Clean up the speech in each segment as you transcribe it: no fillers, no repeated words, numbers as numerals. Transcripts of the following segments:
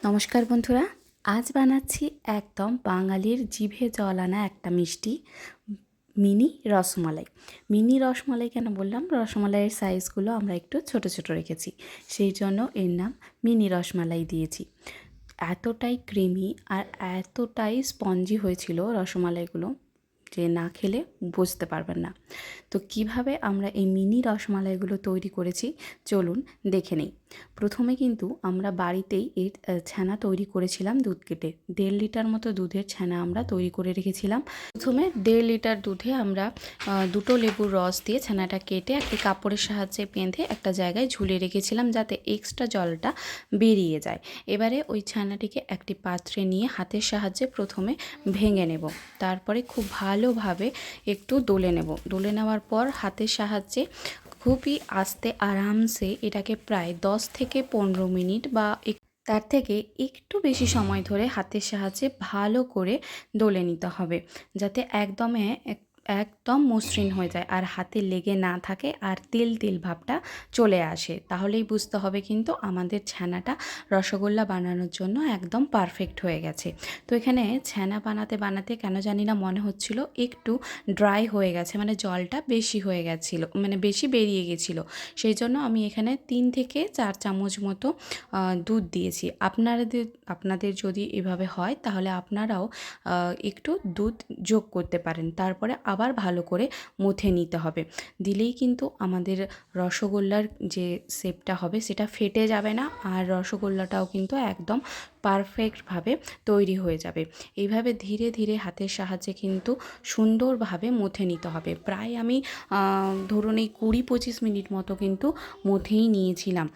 নমস্কার বন্ধুরা, আজ বানাচ্ছি একদম বাঙালির জিভে জল আনা একটা মিষ্টি মিনি রসমালাই। মিনি রসমালাই কেন বললাম? রসমালাইয়ের সাইজগুলো আমরা একটু ছোট ছোট রেখেছি, সেই জন্য এর নাম মিনি রসমালাই দিয়েছি। এতটাই ক্রিমি আর এতটাই স্পঞ্জি হয়েছিল রসমালাইগুলো যে না খেলে বুঝতে পারবেন না। তো কিভাবে আমরা এই মিনি রসমালাইগুলো তৈরি করেছি চলুন দেখে নিই। প্রথমে কিন্তু আমরা বাড়িতেই এর ছানা তৈরি করেছিলাম দুধ কেটে। 1.5 লিটার মতো দুধের ছানা আমরা তৈরি করে রেখেছিলাম। প্রথমে 1.5 লিটার দুধে আমরা 2টো লেবুর রস দিয়ে ছানাটা কেটে একটি কাপড়ের সাহায্যে বেঁধে একটা জায়গায় ঝুলিয়ে রেখেছিলাম যাতে এক্সট্রা জলটা বেরিয়ে যায়। এবারে ওই ছানাটিকে একটি পাত্রে নিয়ে হাতের সাহায্যে প্রথমে ভেঙে নেব, তারপরে খুব ভালোভাবে একটু দলে নেব। দলে নেওয়ার পর হাতের সাহায্যে খুবই আস্তে আরামসে এটাকে প্রায় 10 থেকে 15 মিনিট বা তার থেকে একটু বেশি সময় ধরে হাতের সাহায্যে ভালো করে দলে নিতে হবে, যাতে একদম মসৃণ হয়ে যায় আর হাতে লেগে না থাকে আর তেল তেল ভাবটা চলে আসে। তাহলেই বুঝতে হবে কিন্তু আমাদের ছানাটা রসগোল্লা বানানোর জন্য একদম পারফেক্ট হয়ে গেছে। তো এখানে ছানা বানাতে বানাতে কেন জানি না মনে হচ্ছিল একটু ড্রাই হয়ে গেছে, মানে জলটা বেশি হয়ে গেছিলো, মানে বেশি বেরিয়ে গেছিলো। সেই জন্য আমি এখানে 3 থেকে 4 চামচ মতো দুধ দিয়েছি। আপনাদের যদি এভাবে হয় তাহলে আপনারাও একটু দুধ যোগ করতে পারেন। তারপরে আবার ভালো করে মথে নিতে হবে। দিলেই কিন্তু আমাদের রসগোল্লার যে শেপটা হবে সেটা ফেটে যাবে না, আর রসগোল্লাটাও কিন্তু একদম পারফেক্টভাবে তৈরি হয়ে যাবে। এইভাবে ধীরে ধীরে হাতের সাহায্যে কিন্তু সুন্দরভাবে মথে নিতে হবে। প্রায় আমি ধরুন এই 20-25 মিনিট মতো কিন্তু মথেই নিয়েছিলাম।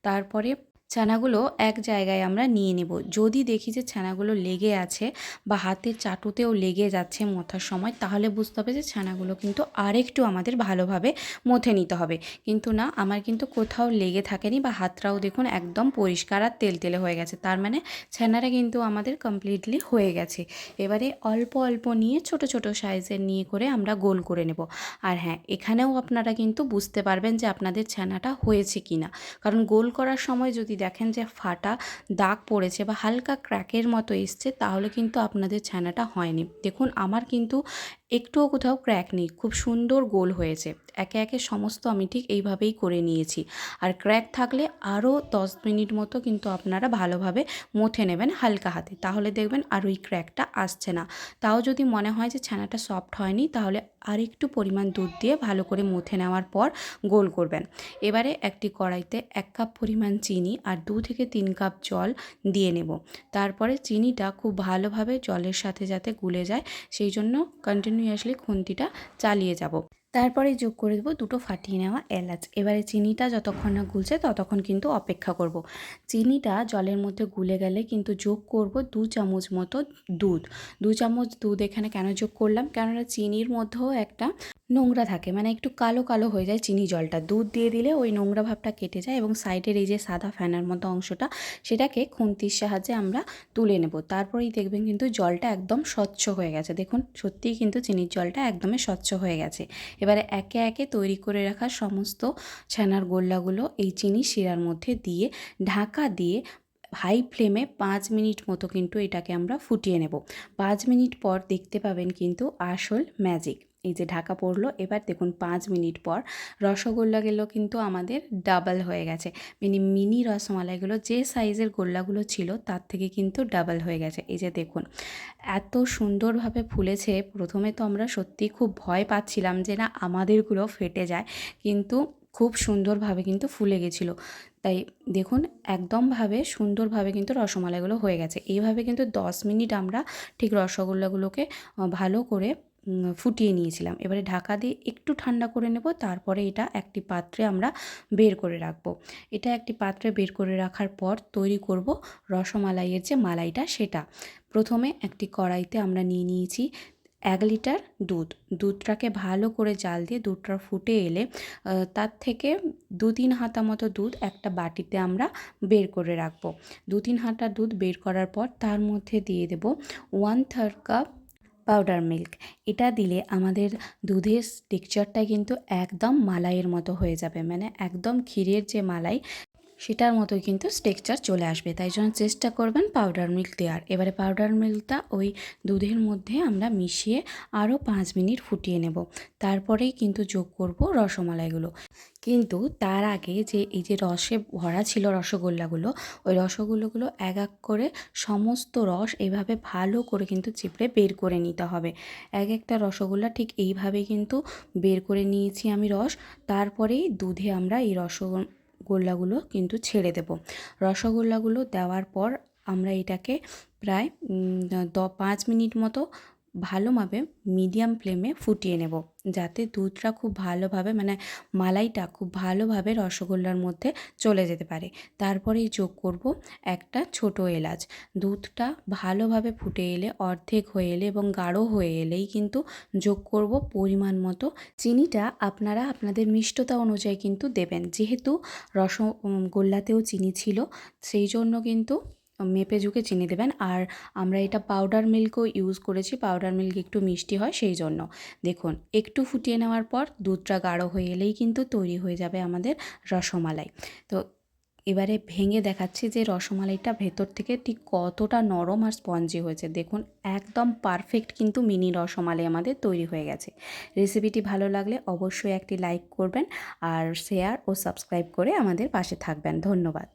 তারপরে ছানাগুলো এক জায়গায় আমরা নিয়ে নেব। যদি দেখি যে ছানাগুলো লেগে আছে বা হাতের চাটুতেও লেগে যাচ্ছে মথার সময়, তাহলে বুঝতে হবে যে ছানাগুলো কিন্তু আরেকটু আমাদের ভালোভাবে মথে নিতে হবে। কিন্তু না, আমার কিন্তু কোথাও লেগে থাকেনি বা হাতটাও দেখুন একদম পরিষ্কার আর তেলতেলে হয়ে গেছে। তার মানে ছানাটা কিন্তু আমাদের কমপ্লিটলি হয়ে গেছে। এবারে অল্প অল্প নিয়ে ছোট ছোট সাইজের নিয়ে করে আমরা গোল করে নেব। আর হ্যাঁ, এখানেও আপনারা কিন্তু বুঝতে পারবেন যে আপনাদের ছানাটা হয়েছে কি না, কারণ গোল করার সময় যদি দেখেন যে ফাটা দাগ পড়েছে বা হালকা ক্র্যাকের মতো এসছে, তাহলে কিন্তু আপনাদের ছানাটা হয়নি। দেখুন আমার কিন্তু একটুও কোথাও ক্র্যাক নেই, খুব সুন্দর গোল হয়েছে। একে একে সমস্ত আমি ঠিক এইভাবেই করে নিয়েছি। আর ক্র্যাক থাকলে আরও 10 মিনিট মতো কিন্তু আপনারা ভালোভাবে মথে নেবেন হালকা হাতে, তাহলে দেখবেন আর ওই ক্র্যাকটা আসছে না। তাও যদি মনে হয় যে ছানাটা সফট হয়নি, তাহলে আর একটু পরিমাণ দুধ দিয়ে ভালো করে মথে নেওয়ার পর গোল করবেন। এবারে একটি কড়াইতে 1 কাপ পরিমাণ চিনি আর 2 থেকে 3 কাপ জল দিয়ে নেব। তারপরে চিনিটা খুব ভালোভাবে জলের সাথে যাতে গুলে যায়, সেই জন্য কন্টিনিউয়াসলি খুন্তিটা চালিয়ে যাব। তারপরে যোগ করে দেবো 2টো ফাটিয়ে নেওয়া এলাচ। এবারে চিনিটা যতক্ষণ না গুলছে ততক্ষণ কিন্তু অপেক্ষা করব। চিনিটা জলের মধ্যে গুলে গেলে কিন্তু যোগ করব 2 চামচ মতো দুধ। 2 চামচ দুধ এখানে কেন যোগ করলাম? কেননা চিনির মধ্যেও একটা নোংরা থাকে, মানে একটু কালো কালো হয়ে যায় চিনি জলটা। দুধ দিয়ে দিলে ওই নোংরা ভাবটা কেটে যায় এবং সাইডের এই যে সাদা ফেনার মতো অংশটা, সেটাকে খুন্তির সাহায্যে আমরা তুলে নেব। তারপরেই দেখবেন কিন্তু জলটা একদম স্বচ্ছ হয়ে গেছে। দেখুন সত্যিই কিন্তু চিনির জলটা একদমই স্বচ্ছ হয়ে গেছে। এবারে একে একে তৈরি করে রাখা সমস্ত ছানার গোল্লাগুলো এই চিনি শিরার মধ্যে দিয়ে ঢাকা দিয়ে হাই ফ্লেমে 5 মিনিট মতো কিন্তু এটাকে আমরা ফুটিয়ে নেব। 5 মিনিট পর দেখতে পাবেন কিন্তু আসল ম্যাজিক। এই যে ঢাকা পড়লো, এবার দেখুন 5 মিনিট পর রসগোল্লাগুলো কিন্তু আমাদের ডাবল হয়ে গেছে। মিনি রসমালাইগুলো যে সাইজের গোল্লাগুলো ছিল তার থেকে কিন্তু ডাবল হয়ে গেছে। এই যে দেখুন এত সুন্দরভাবে ফুলেছে। প্রথমে তো আমরা সত্যিই খুব ভয় পাচ্ছিলাম যে না আমাদেরগুলো ফেটে যায়, কিন্তু খুব সুন্দরভাবে কিন্তু ফুলে গেছিলো। তাই দেখুন একদমভাবে সুন্দরভাবে কিন্তু রসমালাইগুলো হয়ে গেছে। এইভাবে কিন্তু 10 মিনিট আমরা ঠিক রসগোল্লাগুলোকে ভালো করে ফুটিয়ে নিয়েছিলাম। এবারে ঢাকা দিয়ে একটু ঠান্ডা করে নেব, তারপরে এটা একটি পাত্রে আমরা বের করে রাখবো। এটা একটি পাত্রে বের করে রাখার পর তৈরি করব রসমালাইয়ের যে মালাইটা সেটা। প্রথমে একটি কড়াইতে আমরা নিয়ে নিয়েছি 1 লিটার দুধ। দুধটাকে ভালো করে জাল দিয়ে দুধটা ফুটে এলে তার থেকে 2-3 হাতা মতো দুধ একটা বাটিতে আমরা বের করে রাখবো। 2-3 হাতা দুধ বের করার পর তার মধ্যে দিয়ে দেব 1/3 কাপ পাউডার মিল্ক। এটা দিলে আমাদের দুধের টেক্সচারটা কিন্তু একদম মালাইয়ের মতো হয়ে যাবে, মানে একদম ক্ষীরের যে মালাই সেটার মতোই কিন্তু টেক্সচার চলে আসবে, তাই জন্য চেষ্টা করবেন পাউডার মিল্ক দেওয়ার। এবারে পাউডার মিল্কটা ওই দুধের মধ্যে আমরা মিশিয়ে আরও 5 মিনিট ফুটিয়ে নেব। তারপরেই কিন্তু যোগ করব রসমালাইগুলো। কিন্তু তার আগে যে এই যে রসে ভরা ছিল রসগোল্লাগুলো, ওই রসগোল্লাগুলো এক এক করে সমস্ত রস এভাবে ভালো করে কিন্তু চিপড়ে বের করে নিতে হবে। এক একটা রসগোল্লা ঠিক এইভাবে কিন্তু বের করে নিয়েছি আমি রস। তারপরেই দুধে আমরা এই রসগোল্লাগুলো কিন্তু ছেড়ে দেব। রসগোল্লাগুলো দেওয়ার পর আমরা এটাকে প্রায় 5 মিনিট মতো ভালোভাবে মিডিয়াম ফ্লেমে ফুটিয়ে নেব, যাতে দুধটা খুব ভালোভাবে মানে মালাইটা খুব ভালোভাবে রসগোল্লার মধ্যে চলে যেতে পারে। তারপরেই যোগ করব একটা ছোট এলাচ। দুধটা ভালোভাবে ফুটে এলে, অর্ধেক হয়ে এলে এবং গাঢ় হয়ে এলেই কিন্তু যোগ করব পরিমাণ মতো চিনিটা। আপনারা আপনাদের মিষ্টতা অনুযায়ী কিন্তু দেবেন, যেহেতু রসগোল্লাতেও চিনি ছিল সেই জন্য কিন্তু মেপে ঝুঁকে চিনি দেবেন। আর আমরা এটা পাউডার মিল্কও ইউজ করেছি, পাউডার মিল্ক একটু মিষ্টি হয় সেই জন্য। দেখুন একটু ফুটিয়ে নেওয়ার পর দুধটা গাঢ় হয়ে এলেই কিন্তু তৈরি হয়ে যাবে আমাদের রসমালাই। তো এবারে ভেঙে দেখাচ্ছি যে রসমালাইটা ভেতর থেকে ঠিক কতটা নরম আর স্পঞ্জি হয়েছে। দেখুন একদম পারফেক্ট কিন্তু মিনি রসমালাই আমাদের তৈরি হয়ে গেছে। রেসিপিটি ভালো লাগলে অবশ্যই একটি লাইক করবেন আর শেয়ার ও সাবস্ক্রাইব করে আমাদের পাশে থাকবেন। ধন্যবাদ।